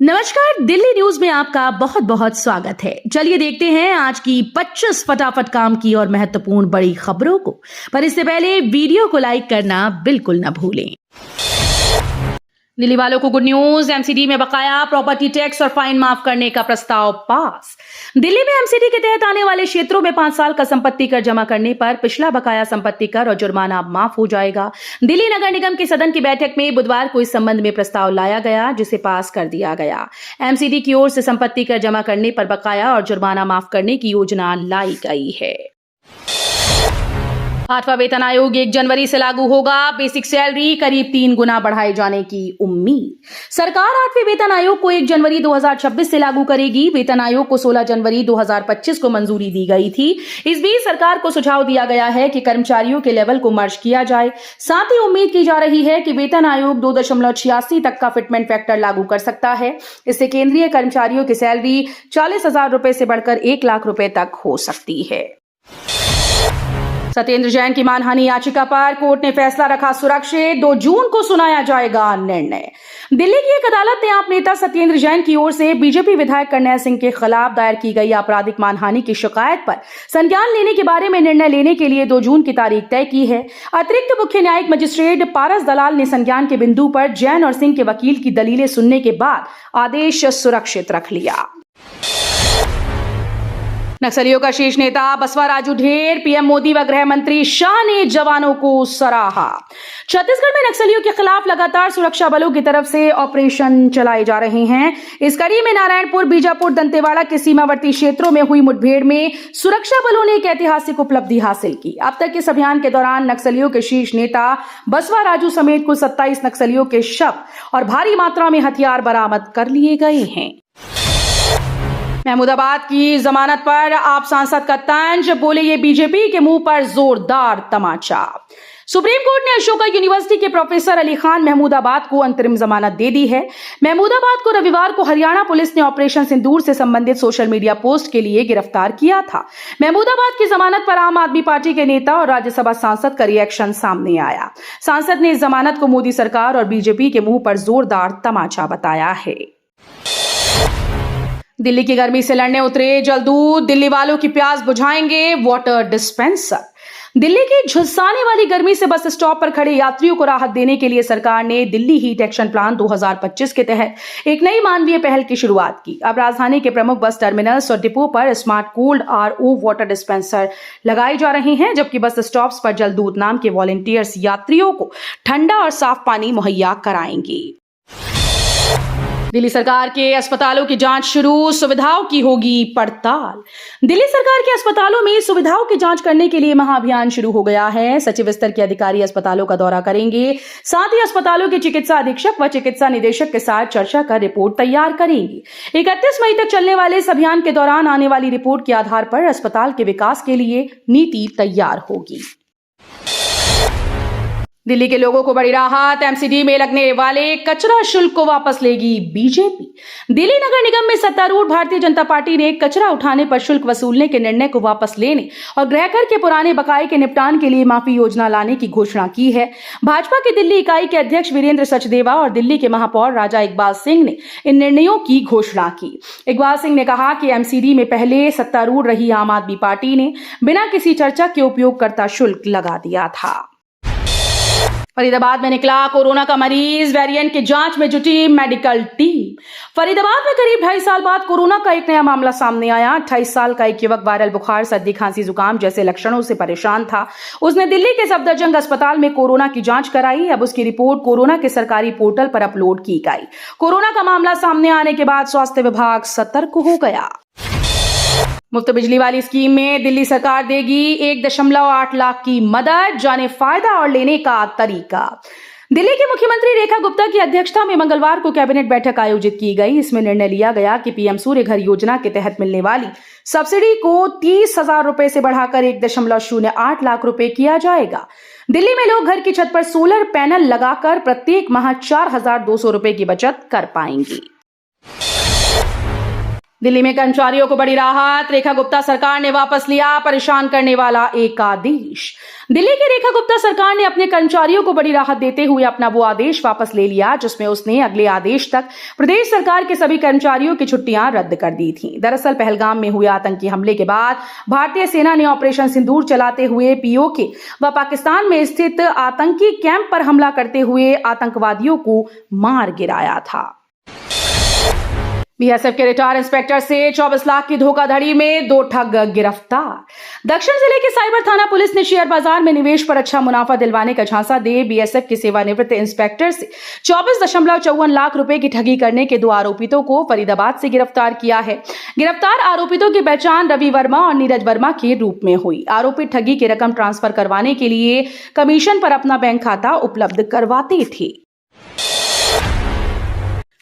नमस्कार, दिल्ली न्यूज में आपका बहुत बहुत स्वागत है। चलिए देखते हैं आज की 25 फटाफट काम की और महत्वपूर्ण बड़ी खबरों को। पर इससे पहले वीडियो को लाइक करना बिल्कुल न भूलें। दिल्ली वालों को गुड न्यूज, एमसीडी में बकाया प्रॉपर्टी टैक्स और फाइन माफ करने का प्रस्ताव पास। दिल्ली में एमसीडी के तहत आने वाले क्षेत्रों में 5 साल का संपत्ति कर जमा करने पर पिछला बकाया संपत्ति कर और जुर्माना माफ हो जाएगा। दिल्ली नगर निगम के सदन की बैठक में बुधवार को इस संबंध में प्रस्ताव लाया गया, जिसे पास कर दिया गया। एमसीडी की ओर से संपत्ति कर जमा करने पर बकाया और जुर्माना माफ करने की योजना लाई गई है। 8वां वेतन आयोग 1 जनवरी से लागू होगा। बेसिक सैलरी करीब 3 गुना बढ़ाए जाने की उम्मीद। सरकार 8वें वेतन आयोग को 1 जनवरी 2026 से लागू करेगी। वेतन आयोग को 16 जनवरी 2025 को मंजूरी दी गई थी। इस बीच सरकार को सुझाव दिया गया है कि कर्मचारियों के लेवल को मर्ज किया जाए। साथ ही उम्मीद की जा रही है कि वेतन आयोग 2.86 तक का फिटमेंट फैक्टर लागू कर सकता है। इससे केंद्रीय कर्मचारियों की सैलरी 40,000 रुपए से बढ़कर 1 लाख रुपए तक हो सकती है। सत्येंद्र जैन की मानहानि याचिका पर कोर्ट ने फैसला रखा सुरक्षित। 2 जून को सुनाया जाएगा निर्णय। दिल्ली की एक अदालत ने आप नेता सत्येंद्र जैन की ओर से बीजेपी विधायक करनैल सिंह के खिलाफ दायर की गई आपराधिक मानहानि की शिकायत पर संज्ञान लेने के बारे में निर्णय लेने के लिए 2 जून की तारीख तय की है। अतिरिक्त मुख्य न्यायिक मजिस्ट्रेट पारस दलाल ने संज्ञान के बिंदु पर जैन और सिंह के वकील की दलीलें सुनने के बाद आदेश सुरक्षित रख लिया। नक्सलियों का शीर्ष नेता बसवा राजू ढेर, पीएम मोदी व गृह मंत्री शाह ने जवानों को सराहा। छत्तीसगढ़ में नक्सलियों के खिलाफ लगातार सुरक्षा बलों की तरफ से ऑपरेशन चलाए जा रहे हैं। इस कड़ी में नारायणपुर, बीजापुर, दंतेवाड़ा के सीमावर्ती क्षेत्रों में हुई मुठभेड़ में सुरक्षा बलों ने एक ऐतिहासिक उपलब्धि हासिल की। अब तक इस अभियान के दौरान नक्सलियों के शीर्ष नेता बसवा राजू समेत कुल 27 नक्सलियों के शव और भारी मात्रा में हथियार बरामद कर लिए गए हैं। महमूदाबाद की जमानत पर आप सांसद का तंज, बोले ये बीजेपी के मुंह पर जोरदार तमाचा। सुप्रीम कोर्ट ने अशोका यूनिवर्सिटी के प्रोफेसर अली खान महमूदाबाद को अंतरिम जमानत दे दी है। महमूदाबाद को रविवार को हरियाणा पुलिस ने ऑपरेशन सिंदूर से संबंधित सोशल मीडिया पोस्ट के लिए गिरफ्तार किया था। महमूदाबाद की जमानत पर आम आदमी पार्टी के नेता और राज्यसभा सांसद का रिएक्शन सामने आया। सांसद ने इस जमानत को मोदी सरकार और बीजेपी के मुंह पर जोरदार तमाचा बताया है। दिल्ली की गर्मी से लड़ने उतरे जलदूत, दिल्ली वालों की प्यास बुझाएंगे वाटर डिस्पेंसर। दिल्ली की झुलसाने वाली गर्मी से बस स्टॉप पर खड़े यात्रियों को राहत देने के लिए सरकार ने दिल्ली हीट एक्शन प्लान 2025 के तहत एक नई मानवीय पहल की शुरुआत की। अब राजधानी के प्रमुख बस टर्मिनल्स और डिपो पर smart cold RO water dispenser लगाए जा रहे हैं, जबकि बस स्टॉप्स पर जलदूत नाम के वॉलंटियर्स यात्रियों को ठंडा और साफ पानी मुहैया कराएंगे। दिल्ली सरकार के अस्पतालों की जांच शुरू, सुविधाओं की होगी पड़ताल। दिल्ली सरकार के अस्पतालों में सुविधाओं की जांच करने के लिए महाअभियान शुरू हो गया है। सचिव स्तर के अधिकारी अस्पतालों का दौरा करेंगे। साथ ही अस्पतालों के चिकित्सा अधीक्षक व चिकित्सा निदेशक के साथ चर्चा कर रिपोर्ट तैयार करेंगे। 31 मई तक चलने वाले इस अभियान के दौरान आने वाली रिपोर्ट के आधार पर अस्पताल के विकास के लिए नीति तैयार होगी। दिल्ली के लोगों को बड़ी राहत, एमसीडी में लगने वाले कचरा शुल्क को वापस लेगी बीजेपी। दिल्ली नगर निगम में सत्तारूढ़ भारतीय जनता पार्टी ने कचरा उठाने पर शुल्क वसूलने के निर्णय को वापस लेने और गृहकर के पुराने बकाये के निपटान के लिए माफी योजना लाने की घोषणा की है। भाजपा की दिल्ली इकाई के अध्यक्ष वीरेंद्र सचदेवा और दिल्ली के महापौर राजा इकबाल सिंह ने इन निर्णयों की घोषणा की। इकबाल सिंह ने कहा कि एमसीडी में पहले सत्तारूढ़ रही आम आदमी पार्टी ने बिना किसी चर्चा के उपयोगकर्ता शुल्क लगा दिया था। फरीदाबाद में निकला कोरोना का मरीज, वेरिएंट की जांच में जुटी मेडिकल टीम। फरीदाबाद में करीब 2.5 साल बाद कोरोना का एक नया मामला सामने आया। 28 साल का एक युवक वायरल बुखार, सर्दी, खांसी, जुकाम जैसे लक्षणों से परेशान था। उसने दिल्ली के सफदरजंग अस्पताल में कोरोना की जांच कराई। अब उसकी रिपोर्ट कोरोना के सरकारी पोर्टल पर अपलोड की गई। कोरोना का मामला सामने आने के बाद स्वास्थ्य विभाग सतर्क हो गया। मुफ्त बिजली वाली स्कीम में दिल्ली सरकार देगी 1.8 लाख की मदद, जाने फायदा और लेने का तरीका। दिल्ली की मुख्यमंत्री रेखा गुप्ता की अध्यक्षता में मंगलवार को कैबिनेट बैठक आयोजित की गई। इसमें निर्णय लिया गया कि पीएम सूर्य घर योजना के तहत मिलने वाली सब्सिडी को 30,000 रुपए से बढ़ाकर 1.08 लाख रुपए किया जाएगा। दिल्ली में लोग घर की छत पर सोलर पैनल लगाकर प्रत्येक माह 4,200 रुपए की बचत कर पाएंगे। दिल्ली में कर्मचारियों को बड़ी राहत, रेखा गुप्ता सरकार ने वापस लिया परेशान करने वाला एक आदेश। दिल्ली की रेखा गुप्ता सरकार ने अपने कर्मचारियों को बड़ी राहत देते हुए अपना वो आदेश वापस ले लिया जिसमें उसने अगले आदेश तक प्रदेश सरकार के सभी कर्मचारियों की छुट्टियां रद्द कर दी थी। दरअसल पहलगाम में हुए आतंकी हमले के बाद भारतीय सेना ने ऑपरेशन सिंदूर चलाते हुए पीओके व पाकिस्तान में स्थित आतंकी कैंप पर हमला करते हुए आतंकवादियों को मार गिराया था। बीएसएफ के रिटायर्ड इंस्पेक्टर से 24 लाख की धोखाधड़ी में 2 ठग गिरफ्तार। दक्षिण जिले के साइबर थाना पुलिस ने शेयर बाजार में निवेश पर अच्छा मुनाफा दिलवाने का झांसा दे बीएसएफ के सेवानिवृत्त इंस्पेक्टर से 24.54 लाख रुपए की ठगी करने के 2 आरोपितों को फरीदाबाद से गिरफ्तार किया है। गिरफ्तार आरोपितों की पहचान रवि वर्मा और नीरज वर्मा के रूप में हुई। आरोपी ठगी की रकम ट्रांसफर करवाने के लिए कमीशन पर अपना बैंक खाता उपलब्ध करवाते थे।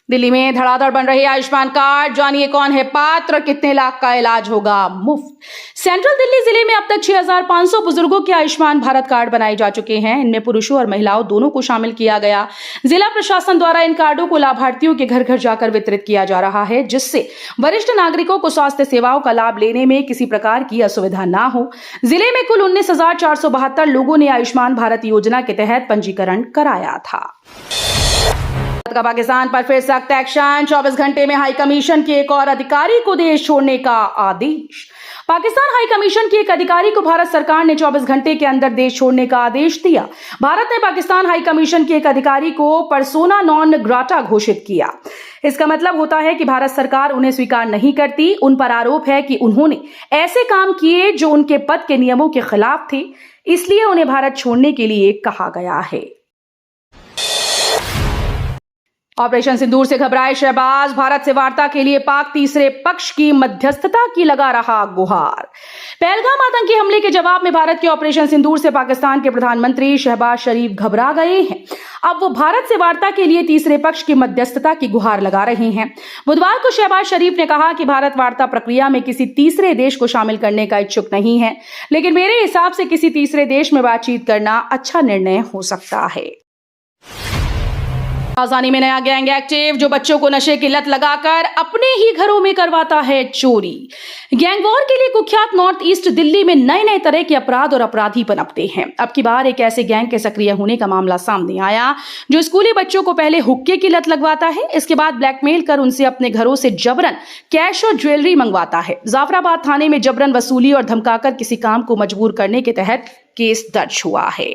दिल्ली में धड़ाधड़ बन रहे आयुष्मान कार्ड, जानिए कौन है पात्र, कितने लाख का इलाज होगा मुफ्त। सेंट्रल दिल्ली जिले में अब तक 6,500 बुजुर्गों के आयुष्मान भारत कार्ड बनाए जा चुके हैं। इनमें पुरुषों और महिलाओं दोनों को शामिल किया गया। जिला प्रशासन द्वारा इन कार्डों को लाभार्थियों के घर घर जाकर वितरित किया जा रहा है जिससे वरिष्ठ नागरिकों को स्वास्थ्य सेवाओं का लाभ लेने में किसी प्रकार की असुविधा ना हो। जिले में कुल 19,472 लोगों ने आयुष्मान भारत योजना के तहत पंजीकरण कराया था। का पाकिस्तान पर फिर सख्त एक्शन, 24 घंटे में हाई कमीशन के एक और अधिकारी को देश छोड़ने का आदेश। पाकिस्तान हाई कमीशन के एक अधिकारी को भारत सरकार ने 24 घंटे के अंदर देश छोड़ने का आदेश दिया। भारत ने पाकिस्तान हाई कमीशन के एक अधिकारी को पर्सोना नॉन ग्राटा घोषित किया। इसका मतलब होता है कि भारत सरकार उन्हें स्वीकार नहीं करती। उन पर आरोप है कि उन्होंने ऐसे काम किए जो उनके पद के नियमों के खिलाफ थे, इसलिए उन्हें भारत छोड़ने के लिए कहा गया है। ऑपरेशन सिंदूर से घबराए शहबाज, भारत से वार्ता के लिए पाक तीसरे पक्ष की मध्यस्थता की लगा रहा गुहार। पहलगाम आतंकी हमले के जवाब में भारत के ऑपरेशन सिंदूर से पाकिस्तान के प्रधानमंत्री शहबाज शरीफ घबरा गए हैं। अब वो भारत से वार्ता के लिए तीसरे पक्ष की मध्यस्थता की गुहार लगा रहे हैं। बुधवार को शहबाज शरीफ ने कहा कि भारत वार्ता प्रक्रिया में किसी तीसरे देश को शामिल करने का इच्छुक नहीं है, लेकिन मेरे हिसाब से किसी तीसरे देश में बातचीत करना अच्छा निर्णय हो सकता है। राजधानी में नया गैंग एक्टिव जो बच्चों को नशे की लत लगाकर अपने ही घरों में करवाता है चोरी। गैंग वॉर के लिए कुख्यात नॉर्थ ईस्ट दिल्ली में नए नए तरह के अपराध और अपराधी पनपते हैं। अब की बार एक ऐसे गैंग के सक्रिय होने का मामला सामने आया जो स्कूली बच्चों को पहले हुक्के की लत लगवाता है, इसके बाद ब्लैकमेल कर उनसे अपने घरों से जबरन कैश और ज्वेलरी मंगवाता है। जाफराबाद थाने में जबरन वसूली और धमकाकर किसी काम को मजबूर करने के तहत केस दर्ज हुआ है।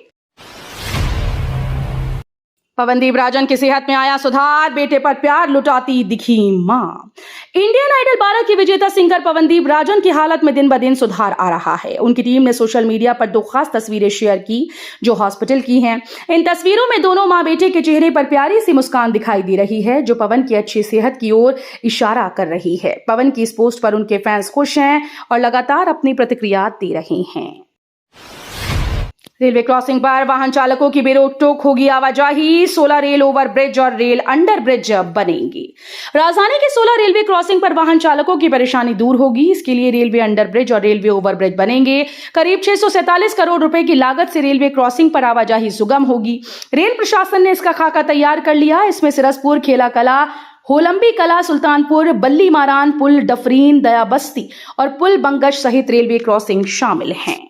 पवनदीप राजन की सेहत में आया सुधार, बेटे पर प्यार लुटाती दिखी मां। इंडियन आइडल 12 की विजेता सिंगर पवनदीप राजन की हालत में दिन ब दिन सुधार आ रहा है। उनकी टीम ने सोशल मीडिया पर 2 खास तस्वीरें शेयर की जो हॉस्पिटल की हैं। इन तस्वीरों में दोनों मां बेटे के चेहरे पर प्यारी सी मुस्कान दिखाई दे रही है जो पवन की अच्छी सेहत की ओर इशारा कर रही है। पवन की इस पोस्ट पर उनके फैंस खुश हैं और लगातार अपनी प्रतिक्रिया दे रहे हैं। रेलवे क्रॉसिंग पर वाहन चालकों की बेरोक टोक होगी आवाजाही, 16 रेल ओवर ब्रिज और रेल अंडर ब्रिज बनेंगी। राजधानी के 16 रेलवे क्रॉसिंग पर वाहन चालकों की परेशानी दूर होगी। इसके लिए रेलवे अंडर ब्रिज और रेलवे ओवर ब्रिज बनेंगे। करीब 647 करोड़ रुपए की लागत से रेलवे क्रॉसिंग पर आवाजाही सुगम होगी। रेल प्रशासन ने इसका खाका तैयार कर लिया। इसमें सिरसपुर, खेला कला, होलंबी कला, सुल्तानपुर, बल्ली मारान, पुल डफरीन, दया बस्ती और पुल बंगश सहित रेलवे क्रॉसिंग शामिल हैं।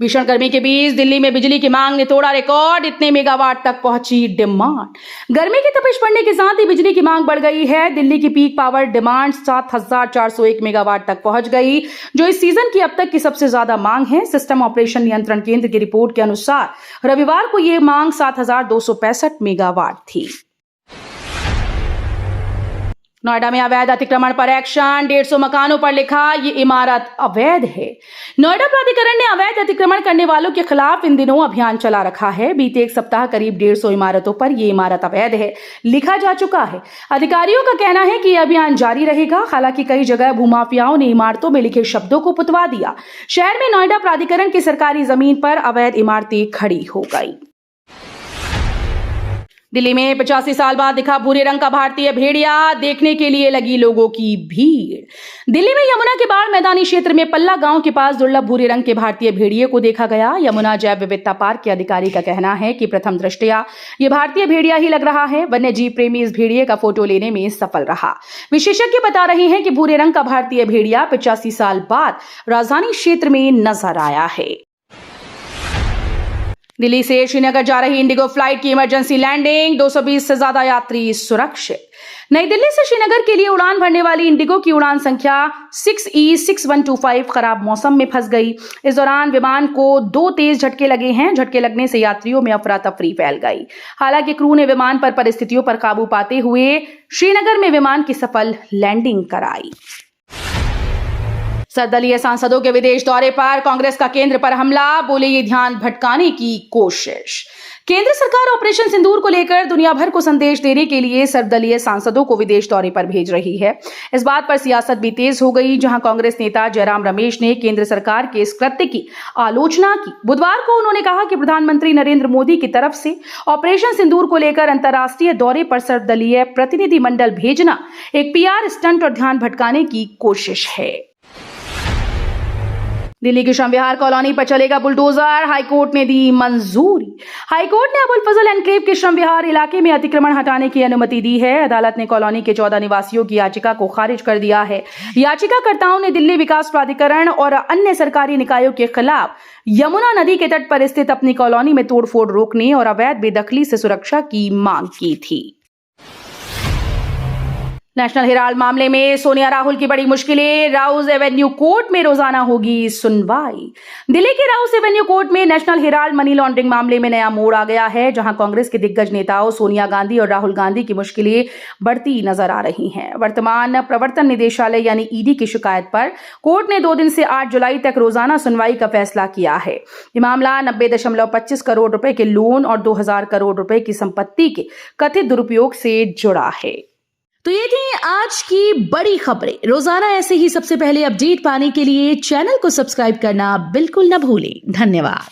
भीषण गर्मी के बीच दिल्ली में बिजली की मांग ने तोड़ा रिकॉर्ड, इतने मेगावाट तक पहुंची डिमांड। गर्मी की तपिश बढ़ने के साथ ही बिजली की मांग बढ़ गई है। दिल्ली की पीक पावर डिमांड 7,401 मेगावाट तक पहुंच गई जो इस सीजन की अब तक की सबसे ज्यादा मांग है। सिस्टम ऑपरेशन नियंत्रण केंद्र की रिपोर्ट के अनुसार रविवार को यह मांग 7,265 मेगावाट थी। नोएडा में अवैध अतिक्रमण पर एक्शन, 150 मकानों पर लिखा ये इमारत अवैध है। नोएडा प्राधिकरण ने अवैध अतिक्रमण करने वालों के खिलाफ इन दिनों अभियान चला रखा है। बीते एक सप्ताह करीब 150 इमारतों पर ये इमारत अवैध है लिखा जा चुका है। अधिकारियों का कहना है कि यह अभियान जारी रहेगा। हालांकि कई जगह भूमाफियाओं ने इमारतों में लिखे शब्दों को पुतवा दिया। शहर में नोएडा प्राधिकरण की सरकारी जमीन पर अवैध इमारतें खड़ी हो गई। दिल्ली में 85 साल बाद दिखा भूरे रंग का भारतीय भेड़िया, देखने के लिए लगी लोगों की भीड़। दिल्ली में यमुना के बाढ़ मैदानी क्षेत्र में पल्ला गांव के पास दुर्लभ भूरे रंग के भारतीय भेड़िए को देखा गया। यमुना जैव विविधता पार्क के अधिकारी का कहना है कि प्रथम दृष्टया ये भारतीय भेड़िया ही लग रहा है। वन्य जीव प्रेमी इस भेड़िए का फोटो लेने में सफल रहा। विशेषज्ञ बता रहे हैं कि भूरे रंग का भारतीय भेड़िया 85 साल बाद राजधानी क्षेत्र में नजर आया है। दिल्ली से श्रीनगर जा रही इंडिगो फ्लाइट की इमरजेंसी लैंडिंग, 220 से ज्यादा यात्री सुरक्षित। नई दिल्ली से श्रीनगर के लिए उड़ान भरने वाली इंडिगो की उड़ान संख्या 6E6125 खराब मौसम में फंस गई। इस दौरान विमान को 2 तेज झटके लगे हैं। झटके लगने से यात्रियों में अफरा तफरी फैल गई। हालांकि क्रू ने विमान पर परिस्थितियों पर काबू पाते हुए श्रीनगर में विमान की सफल लैंडिंग कराई। सर्वदलीय सांसदों के विदेश दौरे पर कांग्रेस का केंद्र पर हमला, बोले ये ध्यान भटकाने की कोशिश। केंद्र सरकार ऑपरेशन सिंदूर को लेकर दुनिया भर को संदेश देने के लिए सर्वदलीय सांसदों को विदेश दौरे पर भेज रही है। इस बात पर सियासत भी तेज हो गई, जहां कांग्रेस नेता जयराम रमेश ने केंद्र सरकार के इस कृत्य की आलोचना की। बुधवार को उन्होंने कहा कि प्रधानमंत्री नरेंद्र मोदी की तरफ से ऑपरेशन सिंदूर को लेकर अंतर्राष्ट्रीय दौरे पर सर्वदलीय प्रतिनिधिमंडल भेजना एक PR स्टंट और ध्यान भटकाने की कोशिश है। दिल्ली की श्रम विहार कॉलोनी पर चलेगा बुलडोजर, हाईकोर्ट ने दी मंजूरी। हाईकोर्ट ने अबुल फजल एनक्लेव के श्रम विहार इलाके में अतिक्रमण हटाने की अनुमति दी है। अदालत ने कॉलोनी के 14 निवासियों की याचिका को खारिज कर दिया है। याचिकाकर्ताओं ने दिल्ली विकास प्राधिकरण और अन्य सरकारी निकायों के खिलाफ यमुना नदी के तट पर स्थित अपनी कॉलोनी में तोड़फोड़ रोकने और अवैध बेदखली से सुरक्षा की मांग की थी। नेशनल हेराल्ड मामले में सोनिया राहुल की बड़ी मुश्किलें, राउज एवेन्यू कोर्ट में रोजाना होगी सुनवाई। दिल्ली के राउज एवेन्यू कोर्ट में नेशनल हेराल्ड मनी लॉन्ड्रिंग मामले में नया मोड़ आ गया है, जहां कांग्रेस के दिग्गज नेताओं सोनिया गांधी और राहुल गांधी की मुश्किलें बढ़ती नजर आ रही हैं। वर्तमान प्रवर्तन निदेशालय यानी ED की शिकायत पर कोर्ट ने 2 दिन से 8 जुलाई तक रोजाना सुनवाई का फैसला किया है। ये मामला 90.25 करोड़ रुपए के लोन और 2000 करोड़ रुपए की संपत्ति के कथित दुरुपयोग से जुड़ा है। तो ये थी आज की बड़ी खबरें। रोजाना ऐसे ही सबसे पहले अपडेट पाने के लिए चैनल को सब्सक्राइब करना बिल्कुल न भूलें। धन्यवाद।